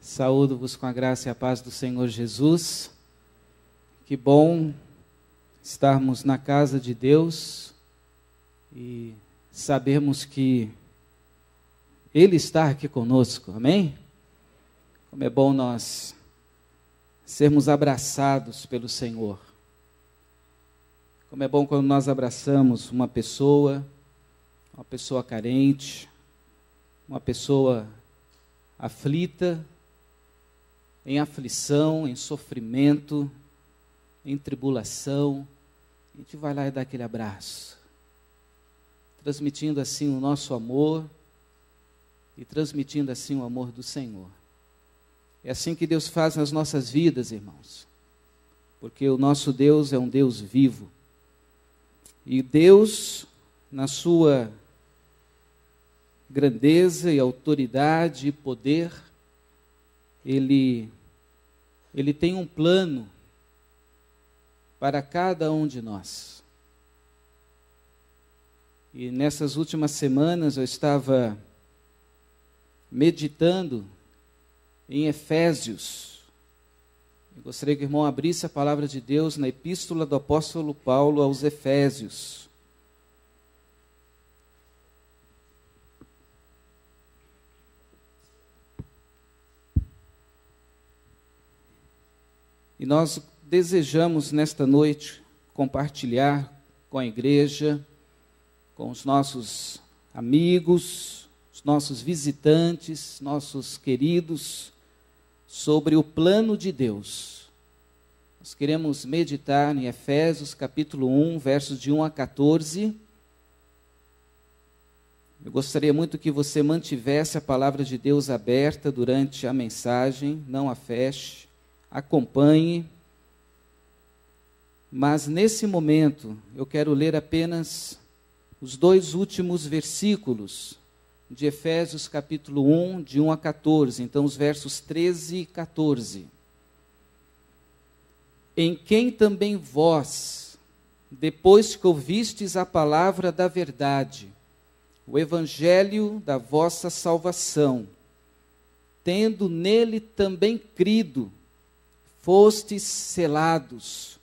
Saúdo-vos com a graça e a paz do Senhor Jesus. Que bom estarmos na casa de Deus e sabermos que Ele está aqui conosco, amém? Como é bom nós sermos abraçados pelo Senhor. Como é bom quando nós abraçamos uma pessoa carente, uma pessoa aflita, em aflição, em sofrimento, em tribulação. A gente vai lá e dá aquele abraço, transmitindo assim o nosso amor e transmitindo assim o amor do Senhor. É assim que Deus faz nas nossas vidas, irmãos, porque o nosso Deus é um Deus vivo. E Deus, na sua grandeza e autoridade e poder, Ele tem um plano para cada um de nós. E nessas últimas semanas eu estava meditando em Efésios. Eu gostaria que o irmão abrisse a palavra de Deus na epístola do apóstolo Paulo aos Efésios. E nós desejamos nesta noite compartilhar com a igreja, com os nossos amigos, os nossos visitantes, nossos queridos, sobre o plano de Deus. Nós queremos meditar em Efésios capítulo 1, versos de 1 a 14. Eu gostaria muito que você mantivesse a palavra de Deus aberta durante a mensagem, não a feche. Acompanhe, mas nesse momento eu quero ler apenas os dois últimos versículos de Efésios capítulo 1, de 1 a 14, então os versos 13 e 14. Em quem também vós, depois que ouvistes a palavra da verdade, o evangelho da vossa salvação, tendo nele também crido, fostes selados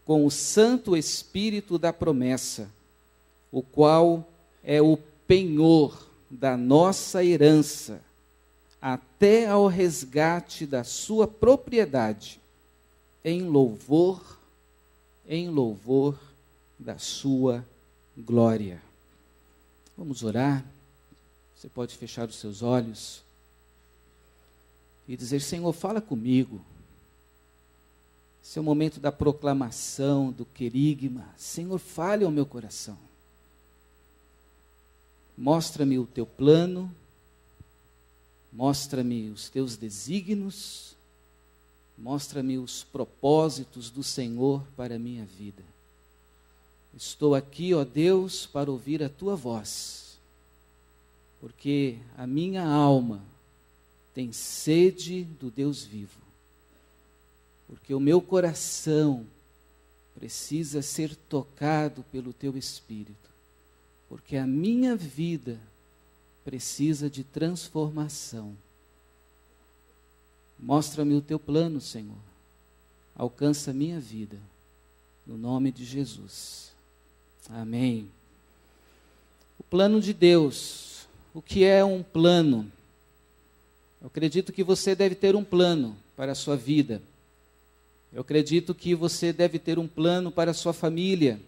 com o Santo Espírito da promessa, o qual é o penhor da nossa herança, até ao resgate da sua propriedade, em louvor da sua glória. Vamos orar? Você pode fechar os seus olhos e dizer: Senhor, fala comigo. Esse é o momento da proclamação, do querigma. Senhor, fale ao meu coração. Mostra-me o teu plano, mostra-me os teus desígnios, mostra-me os propósitos do Senhor para a minha vida. Estou aqui, ó Deus, para ouvir a tua voz, porque a minha alma tem sede do Deus vivo. Porque o meu coração precisa ser tocado pelo teu Espírito. Porque a minha vida precisa de transformação. Mostra-me o teu plano, Senhor. Alcança a minha vida. No nome de Jesus. Amém. O plano de Deus. O que é um plano? Eu acredito que você deve ter um plano para a sua vida. Eu acredito que você deve ter um plano para a sua família,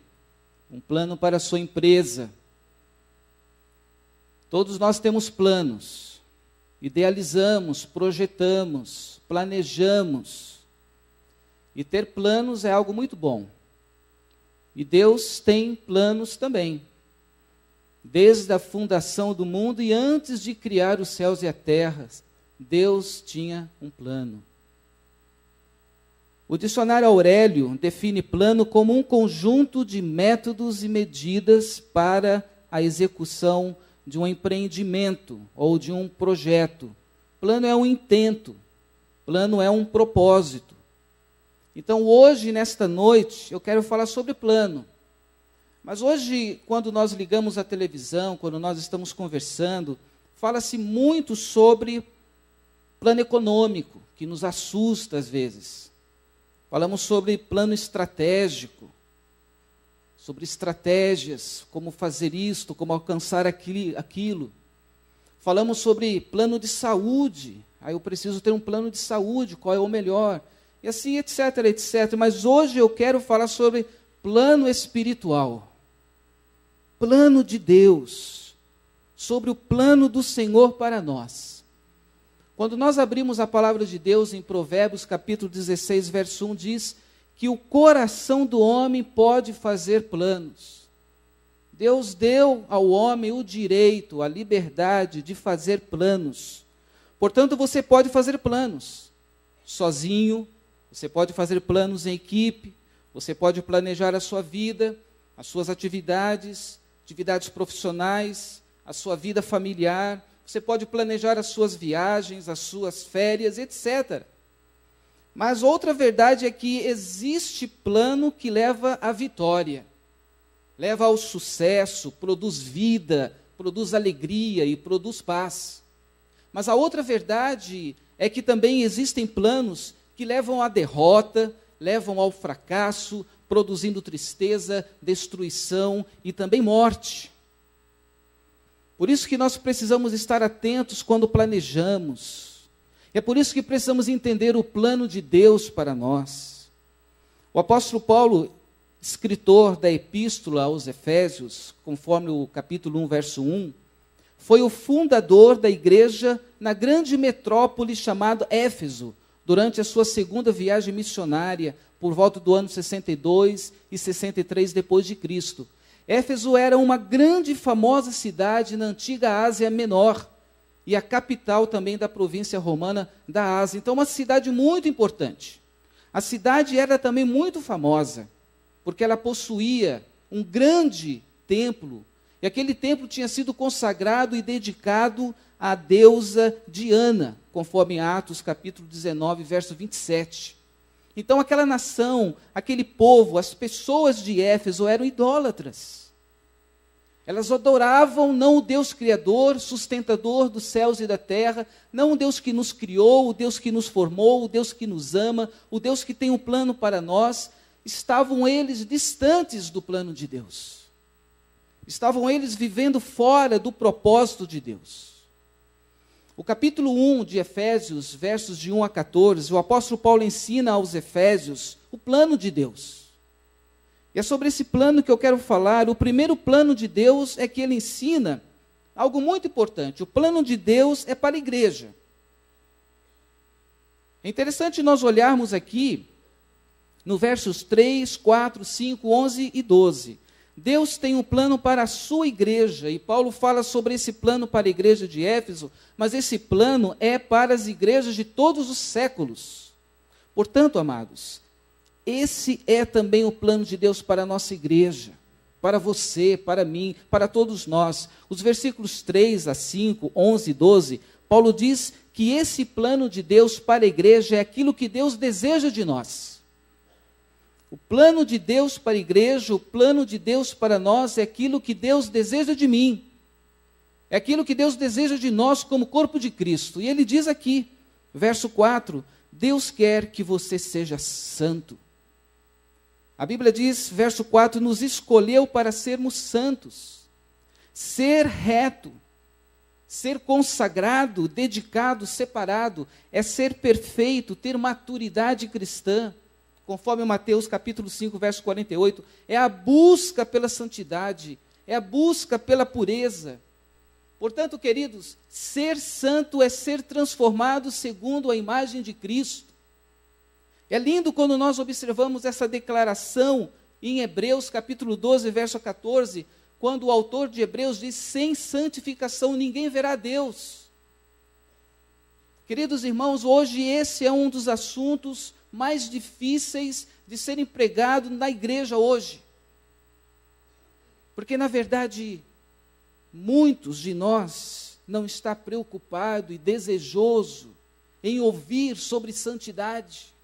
um plano para a sua empresa. Todos nós temos planos, idealizamos, projetamos, planejamos. E ter planos é algo muito bom. E Deus tem planos também. Desde a fundação do mundo e antes de criar os céus e a terra, Deus tinha um plano. O dicionário Aurélio define plano como um conjunto de métodos e medidas para a execução de um empreendimento ou de um projeto. Plano é um intento, plano é um propósito. Então hoje, nesta noite, eu quero falar sobre plano. Mas hoje, quando nós ligamos a televisão, quando nós estamos conversando, fala-se muito sobre plano econômico, que nos assusta às vezes. Falamos sobre plano estratégico, sobre estratégias, como fazer isto, como alcançar aquilo. Falamos sobre plano de saúde. Eu preciso ter um plano de saúde, qual é o melhor? E assim, etc, etc. Mas hoje eu quero falar sobre plano espiritual. Plano de Deus. Sobre o plano do Senhor para nós. Quando nós abrimos a palavra de Deus em Provérbios, capítulo 16, verso 1, diz que o coração do homem pode fazer planos. Deus deu ao homem o direito, a liberdade de fazer planos. Portanto, você pode fazer planos sozinho, você pode fazer planos em equipe, você pode planejar a sua vida, as suas atividades profissionais, a sua vida familiar, você pode planejar as suas viagens, as suas férias, etc. Mas outra verdade é que existe plano que leva à vitória, leva ao sucesso, produz vida, produz alegria e produz paz. Mas a outra verdade é que também existem planos que levam à derrota, levam ao fracasso, produzindo tristeza, destruição e também morte. Por isso que nós precisamos estar atentos quando planejamos. É por isso que precisamos entender o plano de Deus para nós. O apóstolo Paulo, escritor da epístola aos Efésios, conforme o capítulo 1, verso 1, foi o fundador da igreja na grande metrópole chamada Éfeso, durante a sua segunda viagem missionária, por volta do ano 62 e 63 depois de Cristo. Éfeso era uma grande e famosa cidade na antiga Ásia Menor, e a capital também da província romana da Ásia. Então, uma cidade muito importante. A cidade era também muito famosa, porque ela possuía um grande templo, e aquele templo tinha sido consagrado e dedicado à deusa Diana, conforme Atos capítulo 19, verso 27. Então aquela nação, aquele povo, as pessoas de Éfeso eram idólatras. Elas adoravam não o Deus Criador, sustentador dos céus e da terra, não o Deus que nos criou, o Deus que nos formou, o Deus que nos ama, o Deus que tem um plano para nós. Estavam eles distantes do plano de Deus. Estavam eles vivendo fora do propósito de Deus. O capítulo 1 de Efésios, versos de 1 a 14, o apóstolo Paulo ensina aos Efésios o plano de Deus. E é sobre esse plano que eu quero falar. O primeiro plano de Deus é que ele ensina algo muito importante. O plano de Deus é para a igreja. É interessante nós olharmos aqui no versos 3, 4, 5, 11 e 12. Deus tem um plano para a sua igreja, e Paulo fala sobre esse plano para a igreja de Éfeso, mas esse plano é para as igrejas de todos os séculos. Portanto, amados, esse é também o plano de Deus para a nossa igreja, para você, para mim, para todos nós. Os versículos 3 a 5, 11 e 12, Paulo diz que esse plano de Deus para a igreja é aquilo que Deus deseja de nós. O plano de Deus para a igreja, o plano de Deus para nós é aquilo que Deus deseja de mim. É aquilo que Deus deseja de nós como corpo de Cristo. E ele diz aqui, verso 4, Deus quer que você seja santo. A Bíblia diz, verso 4, nos escolheu para sermos santos. Ser reto, ser consagrado, dedicado, separado, é ser perfeito, ter maturidade cristã. Conforme Mateus capítulo 5, verso 48, é a busca pela santidade, é a busca pela pureza. Portanto, queridos, ser santo é ser transformado segundo a imagem de Cristo. É lindo quando nós observamos essa declaração em Hebreus capítulo 12, verso 14, quando o autor de Hebreus diz, sem santificação ninguém verá Deus. Queridos irmãos, hoje esse é um dos assuntos mais difíceis de serem pregados na igreja hoje. Porque, na verdade, muitos de nós não está preocupado e desejoso em ouvir sobre santidade.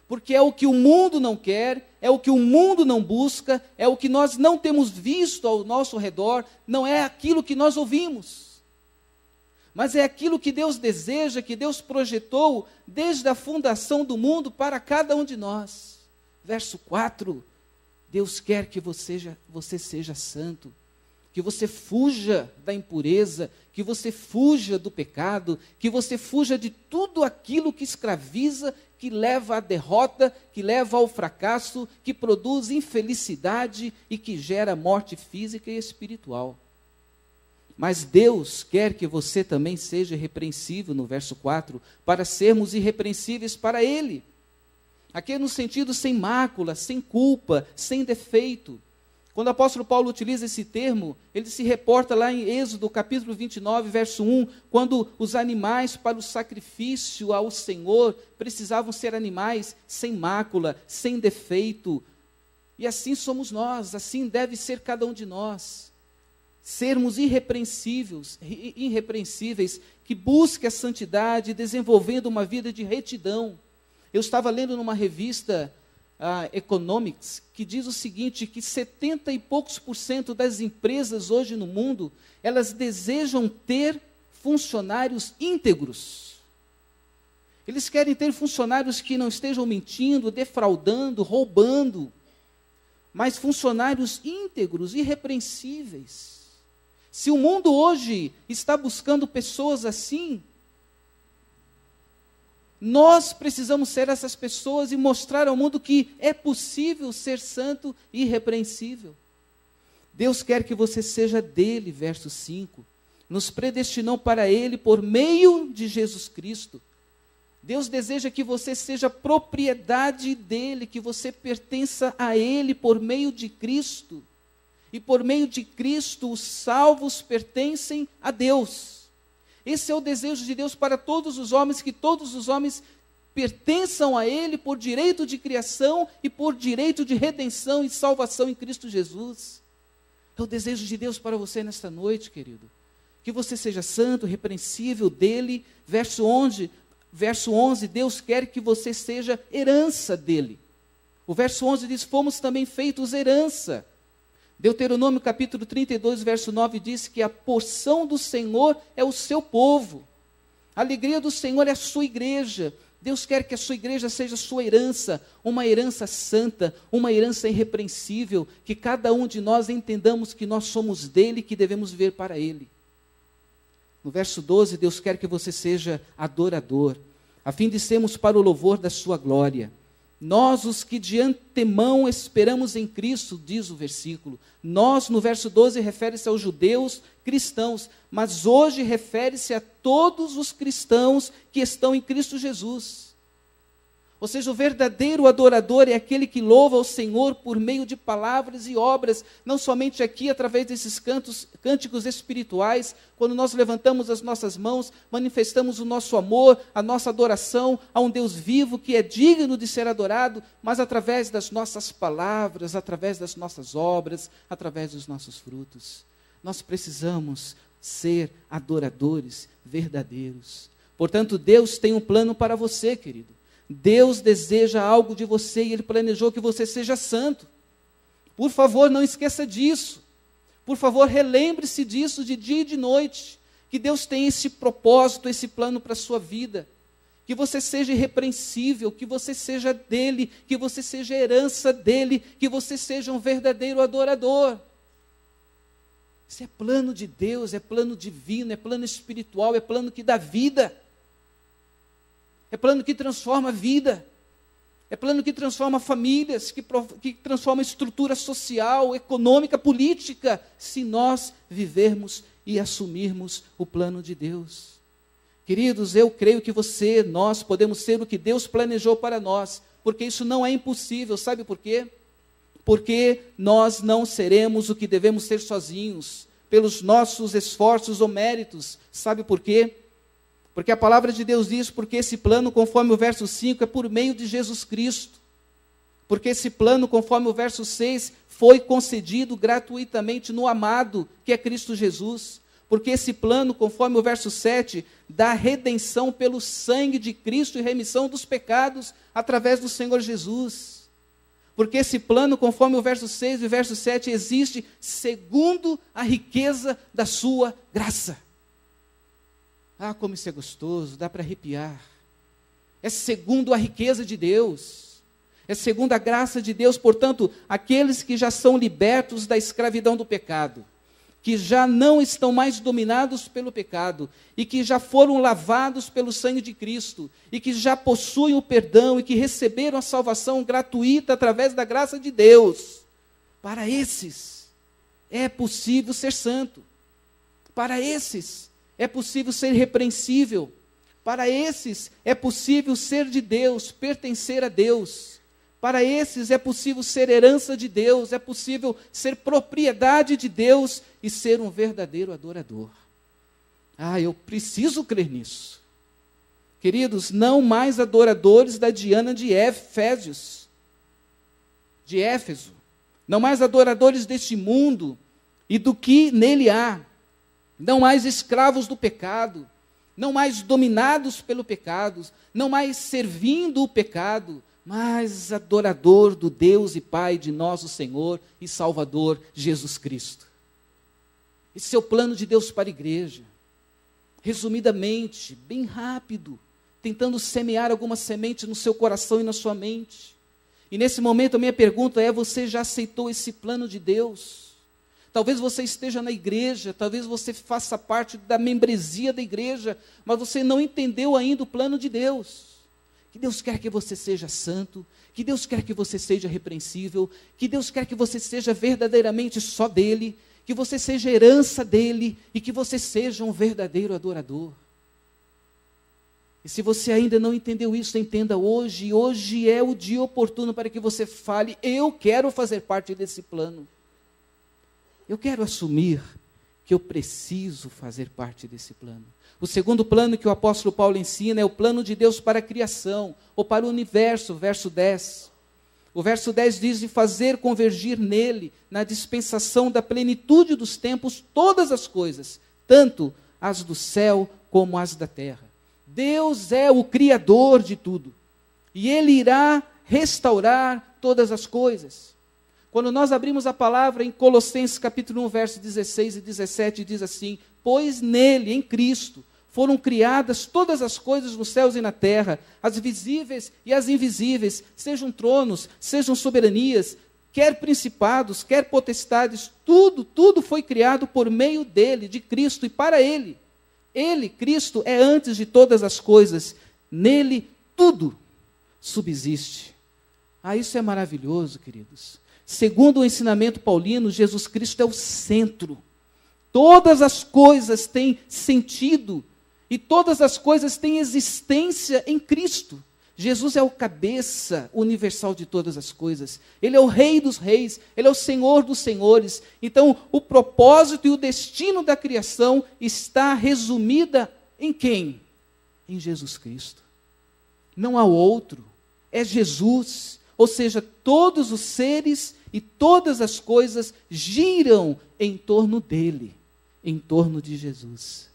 Porque é o que o mundo não quer, é o que o mundo não busca, é o que nós não temos visto ao nosso redor, não é aquilo que nós ouvimos. mas é aquilo que Deus deseja, que Deus projetou desde a fundação do mundo para cada um de nós. Verso 4, Deus quer que você seja santo, que você fuja da impureza, que você fuja do pecado, que você fuja de tudo aquilo que escraviza, que leva à derrota, que leva ao fracasso, que produz infelicidade e que gera morte física e espiritual. Mas Deus quer que você também seja irrepreensível, no verso 4, para sermos irrepreensíveis para Ele. Aqui é no sentido sem mácula, sem culpa, sem defeito. Quando o apóstolo Paulo utiliza esse termo, ele se reporta lá em Êxodo, capítulo 29, verso 1, quando os animais para o sacrifício ao Senhor precisavam ser animais sem mácula, sem defeito. E assim somos nós, assim deve ser cada um de nós. Sermos irrepreensíveis, que busque a santidade, desenvolvendo uma vida de retidão. Eu estava lendo numa revista Economics, que diz o seguinte, que 70 e poucos % das empresas hoje no mundo, elas desejam ter funcionários íntegros. Eles querem ter funcionários que não estejam mentindo, defraudando, roubando, mas funcionários íntegros, irrepreensíveis. Se o mundo hoje está buscando pessoas assim, nós precisamos ser essas pessoas e mostrar ao mundo que é possível ser santo e irrepreensível. Deus quer que você seja dele, verso 5. Nos predestinou para ele por meio de Jesus Cristo. Deus deseja que você seja propriedade dele, que você pertença a ele por meio de Cristo. E por meio de Cristo, os salvos pertencem a Deus. Esse é o desejo de Deus para todos os homens, que todos os homens pertençam a Ele por direito de criação e por direito de redenção e salvação em Cristo Jesus. É o desejo de Deus para você nesta noite, querido. Que você seja santo, repreensível dEle. Verso 11, Deus quer que você seja herança dEle. O verso 11 diz, fomos também feitos herança. Deuteronômio capítulo 32, verso 9 diz que a porção do Senhor é o seu povo. A alegria do Senhor é a sua igreja. Deus quer que a sua igreja seja sua herança, uma herança santa, uma herança irrepreensível, que cada um de nós entendamos que nós somos dele e que devemos viver para ele. No verso 12, Deus quer que você seja adorador, a fim de sermos para o louvor da sua glória. Nós, os que de antemão esperamos em Cristo, diz o versículo. Nós, no verso 12, refere-se aos judeus cristãos, mas hoje refere-se a todos os cristãos que estão em Cristo Jesus. Ou seja, o verdadeiro adorador é aquele que louva ao Senhor por meio de palavras e obras, não somente aqui através desses cânticos espirituais, quando nós levantamos as nossas mãos, manifestamos o nosso amor, a nossa adoração a um Deus vivo que é digno de ser adorado, mas através das nossas palavras, através das nossas obras, através dos nossos frutos. Nós precisamos ser adoradores verdadeiros. Portanto, Deus tem um plano para você, querido. Deus deseja algo de você e Ele planejou que você seja santo. Por favor, não esqueça disso. Por favor, relembre-se disso de dia e de noite. Que Deus tem esse propósito, esse plano para a sua vida. Que você seja irrepreensível, que você seja dEle, que você seja herança dEle, que você seja um verdadeiro adorador. Isso é plano de Deus, é plano divino, é plano espiritual, é plano que dá vida. É plano que transforma a vida. É plano que transforma famílias, que transforma a estrutura social, econômica, política, se nós vivermos e assumirmos o plano de Deus. Queridos, eu creio que nós podemos ser o que Deus planejou para nós, porque isso não é impossível, sabe por quê? Porque nós não seremos o que devemos ser sozinhos, pelos nossos esforços ou méritos, sabe por quê? Porque a palavra de Deus diz, porque esse plano, conforme o verso 5, é por meio de Jesus Cristo. Porque esse plano, conforme o verso 6, foi concedido gratuitamente no amado, que é Cristo Jesus. Porque esse plano, conforme o verso 7, dá redenção pelo sangue de Cristo e remissão dos pecados através do Senhor Jesus. Porque esse plano, conforme o verso 6 e o verso 7, existe segundo a riqueza da sua graça. Ah, como isso é gostoso, dá para arrepiar. É segundo a riqueza de Deus. É segundo a graça de Deus. Portanto, aqueles que já são libertos da escravidão do pecado, que já não estão mais dominados pelo pecado, e que já foram lavados pelo sangue de Cristo, e que já possuem o perdão, e que receberam a salvação gratuita através da graça de Deus, para esses é possível ser santo. Para esses é possível ser irrepreensível. Para esses é possível ser de Deus, pertencer a Deus. Para esses é possível ser herança de Deus, é possível ser propriedade de Deus e ser um verdadeiro adorador. Ah, eu preciso crer nisso. Queridos, não mais adoradores da Diana de Éfeso. Não mais adoradores deste mundo e do que nele há. Não mais escravos do pecado, não mais dominados pelo pecado, não mais servindo o pecado, mas adorador do Deus e Pai de nosso Senhor e Salvador Jesus Cristo. Esse é o plano de Deus para a igreja. Resumidamente, bem rápido, tentando semear alguma semente no seu coração e na sua mente. E nesse momento a minha pergunta é: você já aceitou esse plano de Deus? Talvez você esteja na igreja, talvez você faça parte da membresia da igreja, mas você não entendeu ainda o plano de Deus. Que Deus quer que você seja santo, que Deus quer que você seja repreensível, que Deus quer que você seja verdadeiramente só dele, que você seja herança dele e que você seja um verdadeiro adorador. E se você ainda não entendeu isso, entenda hoje, e hoje é o dia oportuno para que você fale: eu quero fazer parte desse plano. Eu quero assumir que eu preciso fazer parte desse plano. O segundo plano que o apóstolo Paulo ensina é o plano de Deus para a criação, ou para o universo, verso 10. O verso 10 diz: de fazer convergir nele, na dispensação da plenitude dos tempos, todas as coisas, tanto as do céu como as da terra. Deus é o criador de tudo, e ele irá restaurar todas as coisas. Quando nós abrimos a palavra em Colossenses capítulo 1, versos 16 e 17, diz assim: pois nele, em Cristo, foram criadas todas as coisas nos céus e na terra, as visíveis e as invisíveis, sejam tronos, sejam soberanias, quer principados, quer potestades, tudo foi criado por meio dele, de Cristo e para ele. Ele, Cristo, é antes de todas as coisas, nele tudo subsiste. Ah, isso é maravilhoso, queridos. Segundo o ensinamento paulino, Jesus Cristo é o centro. Todas as coisas têm sentido e todas as coisas têm existência em Cristo. Jesus é o cabeça universal de todas as coisas. Ele é o Rei dos reis, ele é o Senhor dos senhores. Então, o propósito e o destino da criação está resumida em quem? Em Jesus Cristo. Não há outro, é Jesus. Ou seja, todos os seres e todas as coisas giram em torno dele, em torno de Jesus.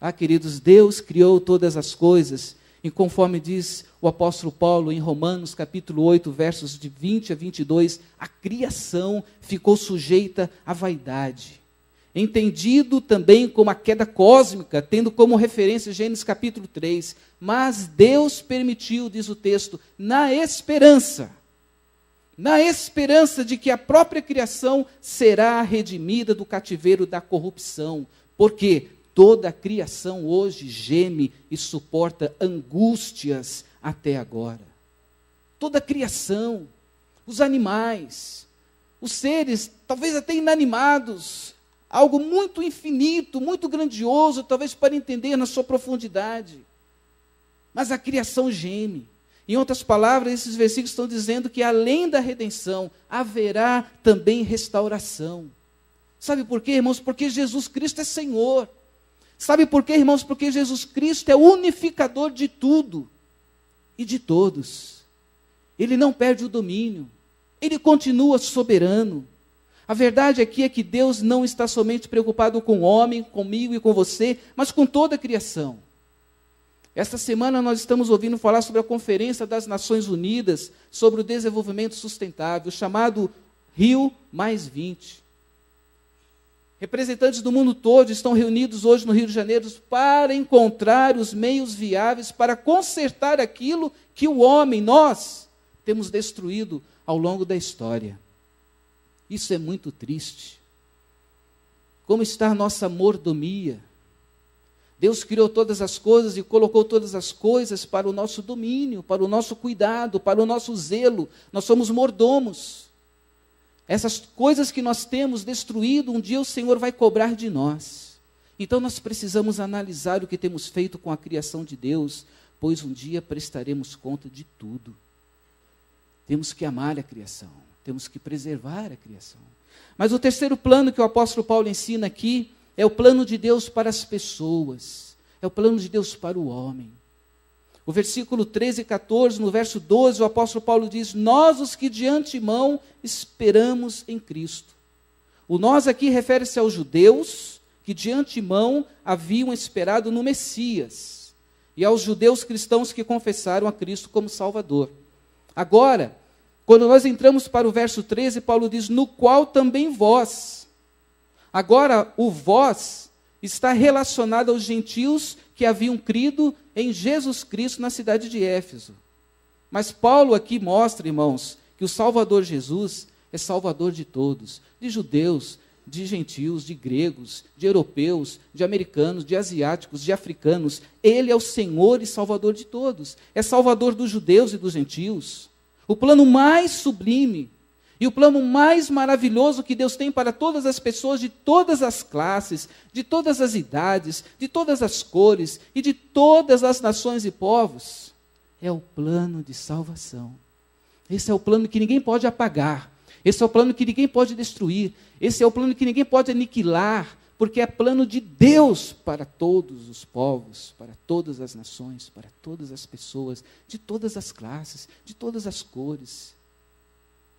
Ah, queridos, Deus criou todas as coisas, e conforme diz o apóstolo Paulo em Romanos capítulo 8, versos de 20 a 22, a criação ficou sujeita à vaidade. Entendido também como a queda cósmica, tendo como referência Gênesis capítulo 3, mas Deus permitiu, diz o texto, na esperança de que a própria criação será redimida do cativeiro da corrupção, porque toda a criação hoje geme e suporta angústias até agora. Toda a criação, os animais, os seres, talvez até inanimados, algo muito infinito, muito grandioso, talvez para entender na sua profundidade. Mas a criação geme. Em outras palavras, esses versículos estão dizendo que além da redenção, haverá também restauração. Sabe por quê, irmãos? Porque Jesus Cristo é Senhor. Sabe por quê, irmãos? Porque Jesus Cristo é o unificador de tudo e de todos. Ele não perde o domínio. Ele continua soberano. A verdade aqui é que Deus não está somente preocupado com o homem, comigo e com você, mas com toda a criação. Esta semana nós estamos ouvindo falar sobre a Conferência das Nações Unidas sobre o Desenvolvimento Sustentável, chamado Rio+20. Representantes do mundo todo estão reunidos hoje no Rio de Janeiro para encontrar os meios viáveis para consertar aquilo que o homem, nós, temos destruído ao longo da história. Isso é muito triste. Como está a nossa mordomia? Deus criou todas as coisas e colocou todas as coisas para o nosso domínio, para o nosso cuidado, para o nosso zelo. Nós somos mordomos. Essas coisas que nós temos destruído, um dia o Senhor vai cobrar de nós. Então nós precisamos analisar o que temos feito com a criação de Deus, pois um dia prestaremos conta de tudo. Temos que amar a criação, temos que preservar a criação. Mas o terceiro plano que o apóstolo Paulo ensina aqui é o plano de Deus para as pessoas, é o plano de Deus para o homem. O versículo 13 e 14, no verso 12, o apóstolo Paulo diz: nós os que de antemão esperamos em Cristo. O nós aqui refere-se aos judeus que de antemão haviam esperado no Messias, e aos judeus cristãos que confessaram a Cristo como Salvador. Agora, quando nós entramos para o verso 13, Paulo diz: no qual também vós. Agora, o vós está relacionado aos gentios que haviam crido em Jesus Cristo na cidade de Éfeso. Mas Paulo aqui mostra, irmãos, que o Salvador Jesus é Salvador de todos, de judeus, de gentios, de gregos, de europeus, de americanos, de asiáticos, de africanos. Ele é o Senhor e Salvador de todos. É Salvador dos judeus e dos gentios. O plano mais sublime e o plano mais maravilhoso que Deus tem para todas as pessoas de todas as classes, de todas as idades, de todas as cores e de todas as nações e povos, é o plano de salvação. Esse é o plano que ninguém pode apagar. Esse é o plano que ninguém pode destruir. Esse é o plano que ninguém pode aniquilar, porque é plano de Deus para todos os povos, para todas as nações, para todas as pessoas, de todas as classes, de todas as cores.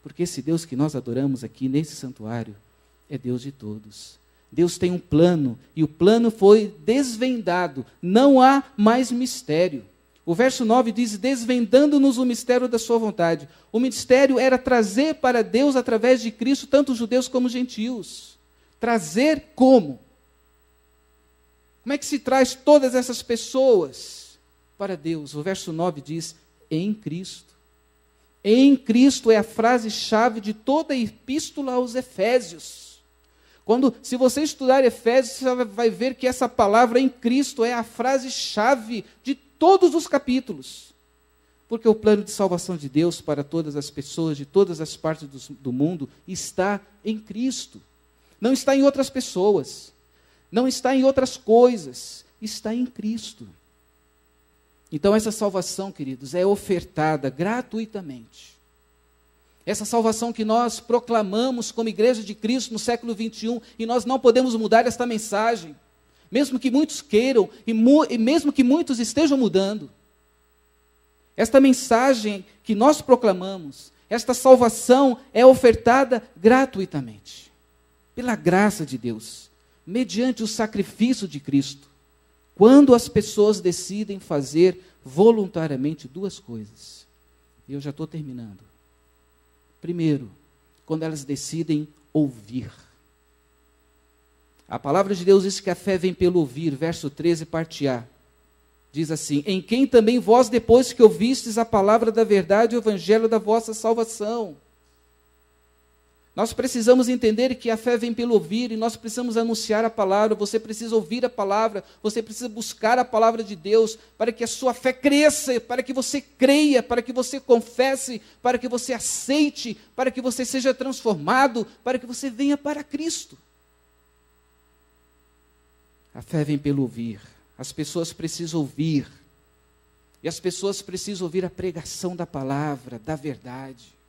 Porque esse Deus que nós adoramos aqui nesse santuário é Deus de todos. Deus tem um plano e o plano foi desvendado. Não há mais mistério. O verso 9 diz: desvendando-nos o mistério da sua vontade. O mistério era trazer para Deus, através de Cristo, tanto judeus como gentios. Trazer como? Como é que se traz todas essas pessoas para Deus? O verso 9 diz: em Cristo. Em Cristo é a frase-chave de toda a epístola aos Efésios. Se você estudar Efésios, você vai ver que essa palavra em Cristo é a frase-chave de todos os capítulos. Porque o plano de salvação de Deus para todas as pessoas, de todas as partes do mundo, está em Cristo. Não está em outras pessoas, não está em outras coisas, está em Cristo. Então essa salvação, queridos, é ofertada gratuitamente. Essa salvação que nós proclamamos como Igreja de Cristo no século 21, e nós não podemos mudar esta mensagem, mesmo que muitos queiram, e mesmo que muitos estejam mudando. Esta mensagem que nós proclamamos, esta salvação é ofertada gratuitamente, pela graça de Deus, mediante o sacrifício de Cristo. Quando as pessoas decidem fazer voluntariamente duas coisas. E eu já estou terminando. Primeiro, quando elas decidem ouvir. A palavra de Deus diz que a fé vem pelo ouvir, verso 13, parte A. Diz assim: em quem também vós, depois que ouvistes a palavra da verdade, o evangelho da vossa salvação. Nós precisamos entender que a fé vem pelo ouvir, e nós precisamos anunciar a palavra. Você precisa ouvir a palavra, você precisa buscar a palavra de Deus, para que a sua fé cresça, para que você creia, para que você confesse, para que você aceite, para que você seja transformado, para que você venha para Cristo. A fé vem pelo ouvir. As pessoas precisam ouvir, e as pessoas precisam ouvir a pregação da palavra, da verdade.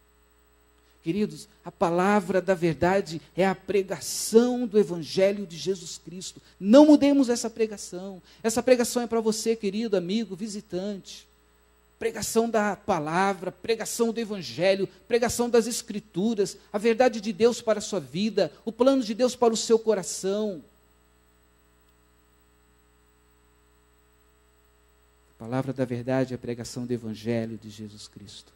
Queridos, a palavra da verdade é a pregação do Evangelho de Jesus Cristo. Não mudemos essa pregação. Essa pregação é para você, querido amigo, visitante. Pregação da palavra, pregação do Evangelho, pregação das Escrituras, a verdade de Deus para a sua vida, o plano de Deus para o seu coração. A palavra da verdade é a pregação do Evangelho de Jesus Cristo.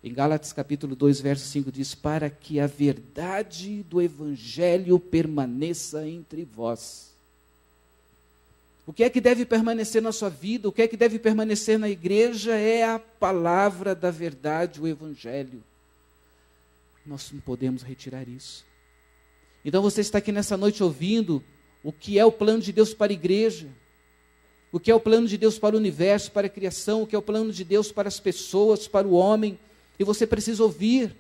Em Gálatas capítulo 2, verso 5 diz: para que a verdade do Evangelho permaneça entre vós. O que é que deve permanecer na sua vida, o que é que deve permanecer na igreja é a palavra da verdade, o Evangelho. Nós não podemos retirar isso. Então você está aqui nessa noite ouvindo o que é o plano de Deus para a igreja, o que é o plano de Deus para o universo, para a criação, o que é o plano de Deus para as pessoas, para o homem, e você precisa ouvir,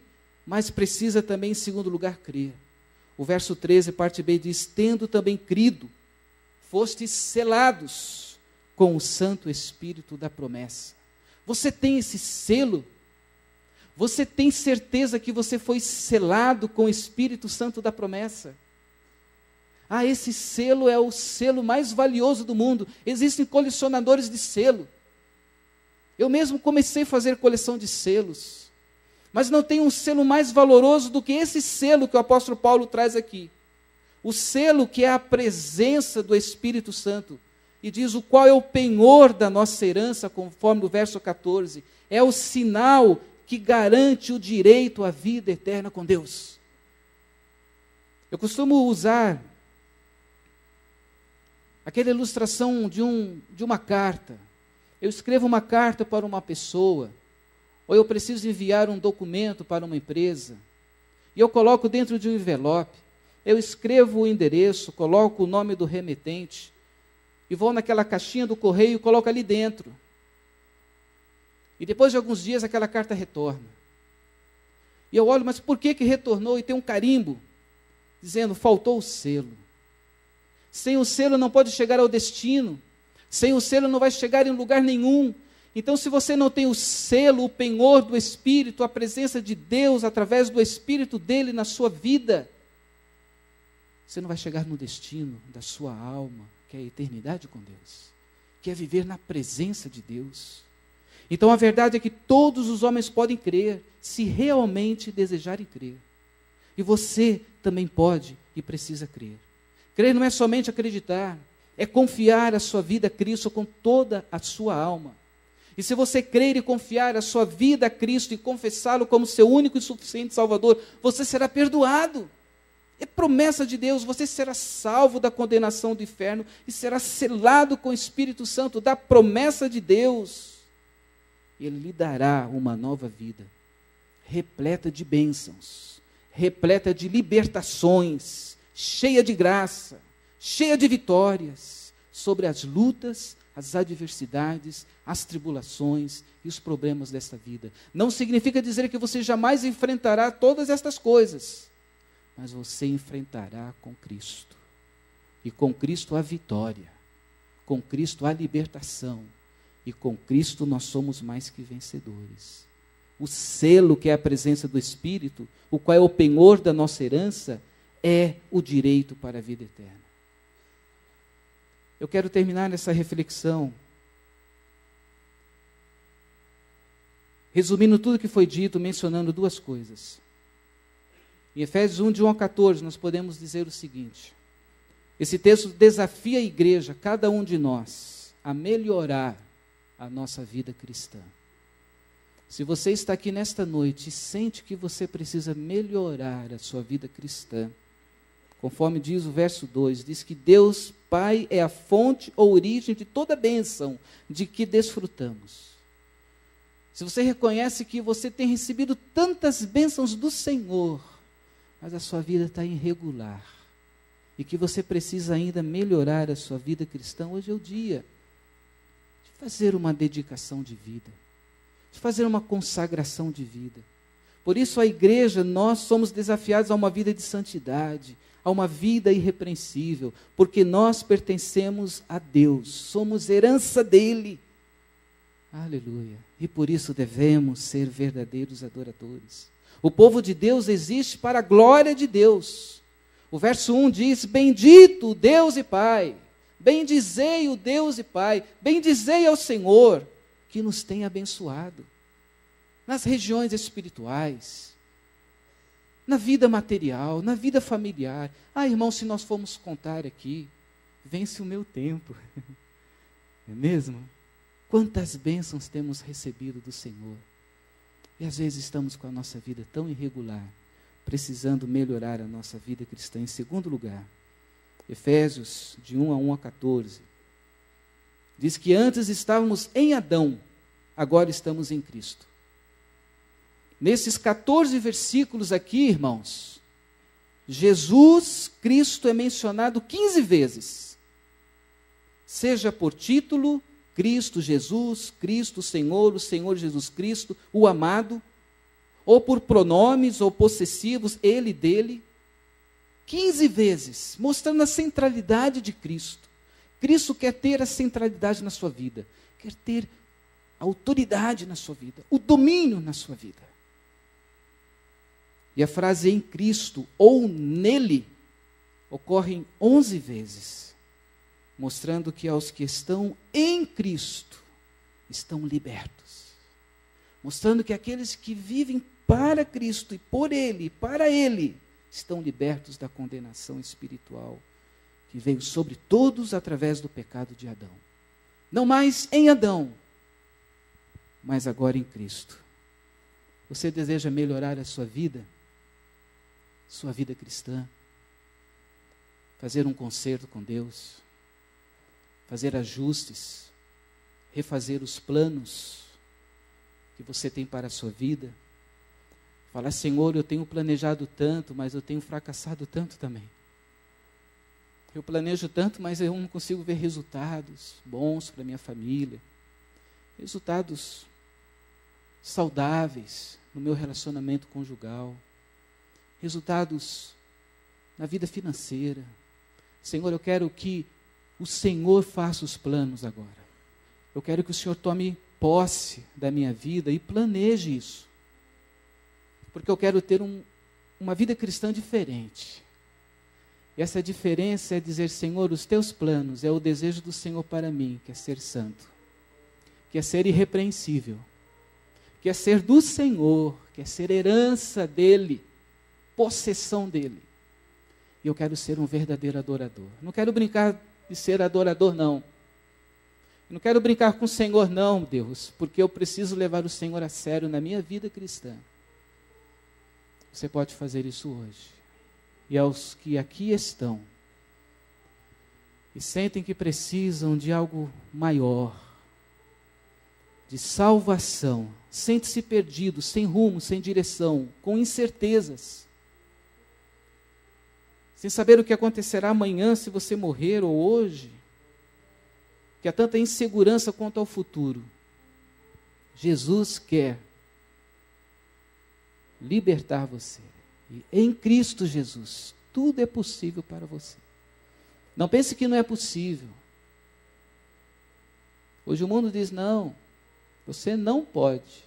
mas precisa também, em segundo lugar, crer. O verso 13, parte B, diz: tendo também crido, fostes selados com o Santo Espírito da promessa. Você tem esse selo? Você tem certeza que você foi selado com o Espírito Santo da promessa? Ah, esse selo é o selo mais valioso do mundo. Existem colecionadores de selo. Eu mesmo comecei a fazer coleção de selos. Mas não tem um selo mais valoroso do que esse selo que o apóstolo Paulo traz aqui. O selo que é a presença do Espírito Santo. E diz o qual é o penhor da nossa herança, conforme o verso 14. É o sinal que garante o direito à vida eterna com Deus. Eu costumo usar aquela ilustração de uma carta. Eu escrevo uma carta para uma pessoa, ou eu preciso enviar um documento para uma empresa, e eu coloco dentro de um envelope, eu escrevo o endereço, coloco o nome do remetente, e vou naquela caixinha do correio e coloco ali dentro. E depois de alguns dias aquela carta retorna. E eu olho, mas por que retornou? E tem um carimbo, dizendo: faltou o selo. Sem o selo não pode chegar ao destino. Sem o selo não vai chegar em lugar nenhum. Então, se você não tem o selo, o penhor do Espírito, a presença de Deus através do Espírito dele na sua vida, você não vai chegar no destino da sua alma, que é a eternidade com Deus, que é viver na presença de Deus. Então, a verdade é que todos os homens podem crer, se realmente desejarem crer. E você também pode e precisa crer. Crer não é somente acreditar, é confiar a sua vida a Cristo com toda a sua alma. E se você crer e confiar a sua vida a Cristo e confessá-lo como seu único e suficiente Salvador, você será perdoado. É promessa de Deus, você será salvo da condenação do inferno e será selado com o Espírito Santo da promessa de Deus. Ele lhe dará uma nova vida, repleta de bênçãos, repleta de libertações, cheia de graça, cheia de vitórias sobre as lutas, as adversidades, as tribulações e os problemas desta vida. Não significa dizer que você jamais enfrentará todas estas coisas, mas você enfrentará com Cristo. E com Cristo a vitória, com Cristo a libertação, e com Cristo nós somos mais que vencedores. O selo que é a presença do Espírito, o qual é o penhor da nossa herança, é o direito para a vida eterna. Eu quero terminar essa reflexão resumindo tudo que foi dito, mencionando duas coisas. Em Efésios 1, de 1 a 14, nós podemos dizer o seguinte: esse texto desafia a igreja, cada um de nós, a melhorar a nossa vida cristã. Se você está aqui nesta noite e sente que você precisa melhorar a sua vida cristã, conforme diz o verso 2, diz que Deus Pai é a fonte ou origem de toda bênção de que desfrutamos. Se você reconhece que você tem recebido tantas bênçãos do Senhor, mas a sua vida está irregular, e que você precisa ainda melhorar a sua vida cristã, hoje é o dia de fazer uma dedicação de vida, de fazer uma consagração de vida. Por isso a igreja, nós somos desafiados a uma vida de santidade, a uma vida irrepreensível, porque nós pertencemos a Deus, somos herança dele. Aleluia. E por isso devemos ser verdadeiros adoradores. O povo de Deus existe para a glória de Deus. O verso 1 diz: bendito o Deus e Pai, bendizei o Deus e Pai, bendizei ao Senhor, que nos tem abençoado, nas regiões espirituais, na vida material, na vida familiar. Ah, irmão, se nós formos contar aqui, vence o meu tempo. É mesmo? Quantas bênçãos temos recebido do Senhor. E às vezes estamos com a nossa vida tão irregular, precisando melhorar a nossa vida cristã. Em segundo lugar, Efésios, de 1 a 14, diz que antes estávamos em Adão, agora estamos em Cristo. Nesses 14 versículos aqui, irmãos, Jesus Cristo é mencionado 15 vezes. Seja por título, Cristo Jesus, Cristo Senhor, o Senhor Jesus Cristo, o amado, ou por pronomes ou possessivos, ele, dele, 15 vezes, mostrando a centralidade de Cristo. Cristo quer ter a centralidade na sua vida, quer ter a autoridade na sua vida, o domínio na sua vida. E a frase em Cristo ou nele ocorrem 11 vezes, mostrando que aos que estão em Cristo estão libertos. Mostrando que aqueles que vivem para Cristo e por Ele, para Ele, estão libertos da condenação espiritual que veio sobre todos através do pecado de Adão. Não mais em Adão, mas agora em Cristo. Você deseja melhorar a sua vida cristã? Fazer um concerto com Deus? Fazer ajustes? Refazer os planos que você tem para a sua vida? Falar, Senhor, eu tenho planejado tanto, mas eu tenho fracassado tanto também. Eu planejo tanto, mas eu não consigo ver resultados bons para minha família. Resultados saudáveis no meu relacionamento conjugal. Resultados na vida financeira. Senhor, eu quero que o Senhor faça os planos agora. Eu quero que o Senhor tome posse da minha vida e planeje isso. Porque eu quero ter uma vida cristã diferente. E essa diferença é dizer, Senhor, os teus planos, é o desejo do Senhor para mim, que é ser santo, que é ser irrepreensível, que é ser do Senhor, que é ser herança dEle, possessão dEle. E eu quero ser um verdadeiro adorador. Não quero brincar de ser adorador, não. Eu não quero brincar com o Senhor, não, Deus, porque eu preciso levar o Senhor a sério na minha vida cristã. Você pode fazer isso hoje. E aos que aqui estão e sentem que precisam de algo maior, de salvação, sente-se perdido, sem rumo, sem direção, com incertezas, sem saber o que acontecerá amanhã se você morrer ou hoje, que há tanta insegurança quanto ao futuro. Jesus quer libertar você. E em Cristo Jesus, tudo é possível para você. Não pense que não é possível. Hoje o mundo diz, não, você não pode,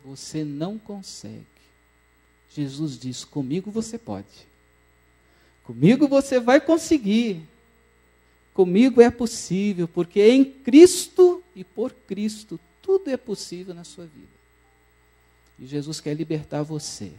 você não consegue. Jesus diz, comigo você pode. Comigo você vai conseguir. Comigo é possível, porque em Cristo e por Cristo, tudo é possível na sua vida. E Jesus quer libertar você